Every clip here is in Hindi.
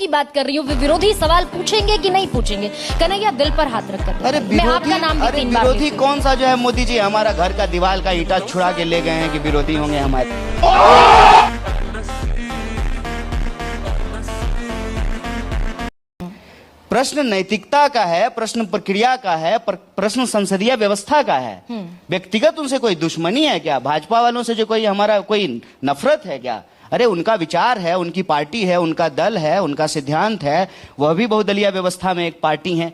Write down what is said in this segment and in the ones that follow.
की बात कर रही हूँ। विरोधी सवाल पूछेंगे कि नहीं पूछेंगे? कन्हैया दिल पर हाथ रख कर अरे मैं आपका नाम भी 3 बार विरोधी कौन सा जो है मोदी जी हमारा घर का दीवार का ईंटा छुड़ा के ले गए हैं कि विरोधी होंगे हमारे? प्रश्न नैतिकता का है, प्रश्न प्रक्रिया का है, प्रश्न संसदीय व्यवस्था का है। व्यक्तिगत उनसे कोई दुश्मनी है क्या? भाजपा वालों से जो कोई हमारा कोई नफरत है क्या? अरे उनका विचार है, उनकी पार्टी है, उनका दल है, उनका सिद्धांत है, वह भी बहुदलीय व्यवस्था में एक पार्टी है।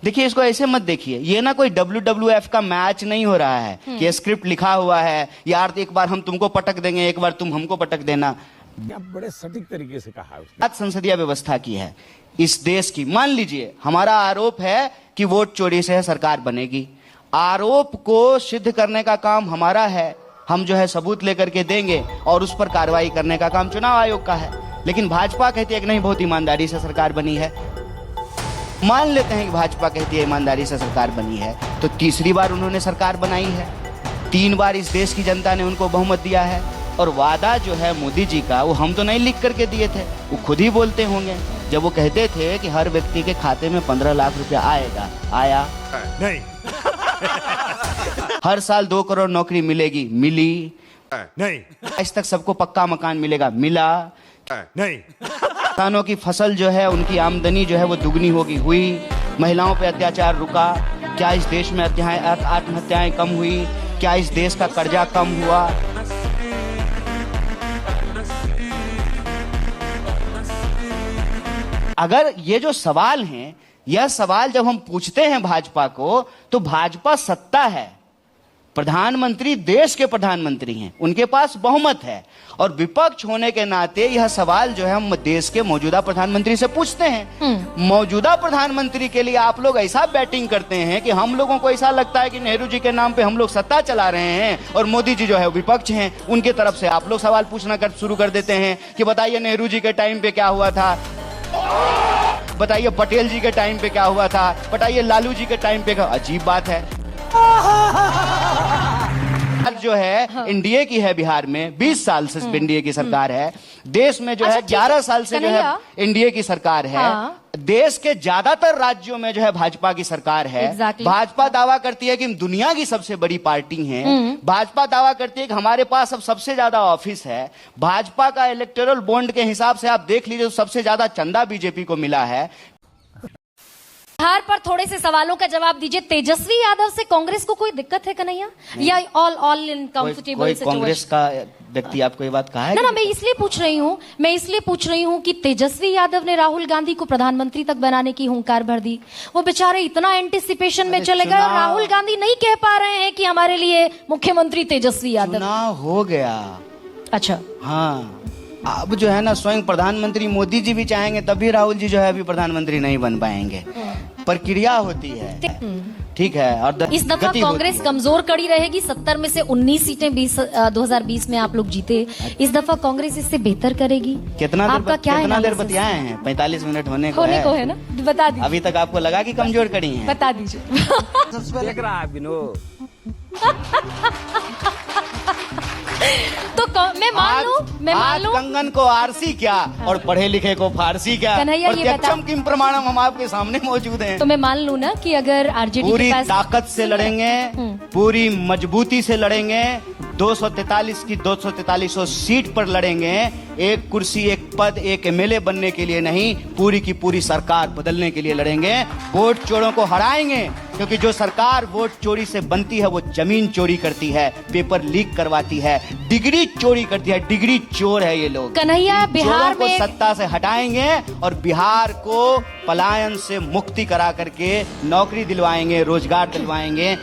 देखिए, इसको ऐसे मत देखिए, ये ना कोई WWF का मैच नहीं हो रहा है कि स्क्रिप्ट लिखा हुआ है, यार एक बार हम तुमको पटक देंगे, एक बार तुम हमको पटक देना। बड़े सटीक तरीके से कहा उसने। बात संसदीय व्यवस्था की है इस देश की। मान लीजिए हमारा आरोप है कि वोट चोरी से सरकार बनेगी, आरोप को सिद्ध करने का काम हमारा है, हम जो है सबूत लेकर के देंगे और उस पर कार्रवाई करने का काम चुनाव आयोग का है। लेकिन भाजपा कहती है कि नहीं, बहुत ईमानदारी से सरकार बनी है। मान लेते हैं कि भाजपा कहती है ईमानदारी से सरकार बनी है, तो तीसरी बार उन्होंने सरकार बनाई है, 3 बार इस देश की जनता ने उनको बहुमत दिया है। और वादा जो है मोदी जी का, वो हम तो नहीं लिख करके दिए थे, वो खुद ही बोलते होंगे जब वो कहते थे कि हर व्यक्ति के खाते में 15 लाख रुपया आएगा। आया नहीं। हर साल 2 करोड़ नौकरी मिलेगी, मिली नहीं। आज तक सबको पक्का मकान मिलेगा, मिला नहीं। किसानों की फसल जो है, उनकी आमदनी जो है वो दुगनी होगी, हुई। महिलाओं पे अत्याचार रुका। क्या इस देश में आत्महत्याएं कम हुई? क्या इस देश का कर्जा कम हुआ? अगर ये जो सवाल हैं, यह सवाल जब हम पूछते हैं भाजपा को, तो भाजपा सत्ता है, प्रधानमंत्री देश के प्रधानमंत्री हैं, उनके पास बहुमत है, और विपक्ष होने के नाते यह सवाल जो है हम देश के मौजूदा प्रधानमंत्री से पूछते हैं। मौजूदा प्रधानमंत्री के लिए आप लोग ऐसा बैटिंग करते हैं कि हम लोगों को ऐसा लगता है कि नेहरू जी के नाम पे हम लोग सत्ता चला रहे हैं और मोदी जी जो है विपक्ष हैं। उनके तरफ से आप लोग सवाल पूछना शुरू कर देते हैं कि बताइए नेहरू जी के टाइम पे क्या हुआ था, बताइए पटेल जी के टाइम पे क्या हुआ था, बताइए लालू जी के टाइम पे। अजीब बात है, जो है एनडीए की है, बिहार में 20 साल से एनडीए की सरकार है, देश में जो है 11 साल से जो है एनडीए की सरकार है। देश के ज्यादातर राज्यों में जो है भाजपा की सरकार है। भाजपा दावा करती है कि हम दुनिया की सबसे बड़ी पार्टी हैं। भाजपा दावा करती है कि हमारे पास अब सबसे ज्यादा ऑफिस है। भाजपा का इलेक्टोरल बॉन्ड के हिसाब से आप देख लीजिए, सबसे ज्यादा चंदा बीजेपी को मिला है। बिहार पर थोड़े से सवालों का जवाब दीजिए। तेजस्वी यादव से कांग्रेस को कोई दिक्कत है कन्हैया, या all in comfortable situation? Congress का व्यक्ति आपको ये बात कहा है? ना, मैं इसलिए पूछ रही हूँ कि तेजस्वी यादव ने राहुल गांधी को प्रधानमंत्री तक बनाने की हुंकार भर दी। वो बेचारे इतना एंटिसिपेशन में चले गए और राहुल गांधी नहीं कह पा रहे हैं कि हमारे लिए मुख्यमंत्री तेजस्वी यादव। चुनाव हो गया। अच्छा, हाँ, अब जो है ना, स्वयं प्रधानमंत्री मोदी जी भी चाहेंगे तब भी राहुल जी जो है अभी प्रधानमंत्री नहीं बन पाएंगे। प्रक्रिया होती है, ठीक है। और इस दफा कांग्रेस कमजोर कड़ी रहेगी। 70 में से 19 सीटें 2020 में आप लोग जीते। इस दफा कांग्रेस इससे बेहतर करेगी? कितना देर बतियाए हैं? 45 मिनट होने को है ना? बता दीजिए। अभी तक आपको लगा कि कमजोर कड़ी है? बता दीजिए। देख रहा है विनोद। तो मैं मान लूं कंगन को आरसी क्या और पढ़े लिखे को फारसी क्या? कन्हैया, ये बता, किम प्रमाणम हम आपके सामने मौजूद हैं। तो मैं मान लूं ना कि अगर आरजेडी पूरी के पास ताकत से लड़ेंगे, पूरी मजबूती से लड़ेंगे, 243 की 243 सीट पर लड़ेंगे, एक कुर्सी, एक पद, एक एमएलए बनने के लिए नहीं, पूरी की पूरी सरकार बदलने के लिए लड़ेंगे। वोट चोरों को हराएंगे, क्योंकि जो सरकार वोट चोरी से बनती है वो जमीन चोरी करती है, पेपर लीक करवाती है, डिग्री चोरी करती है। डिग्री चोर है ये लोग। कन्हैया, बिहार को सत्ता से हटाएंगे और बिहार को पलायन से मुक्ति करा करके नौकरी दिलवाएंगे, रोजगार दिलवाएंगे।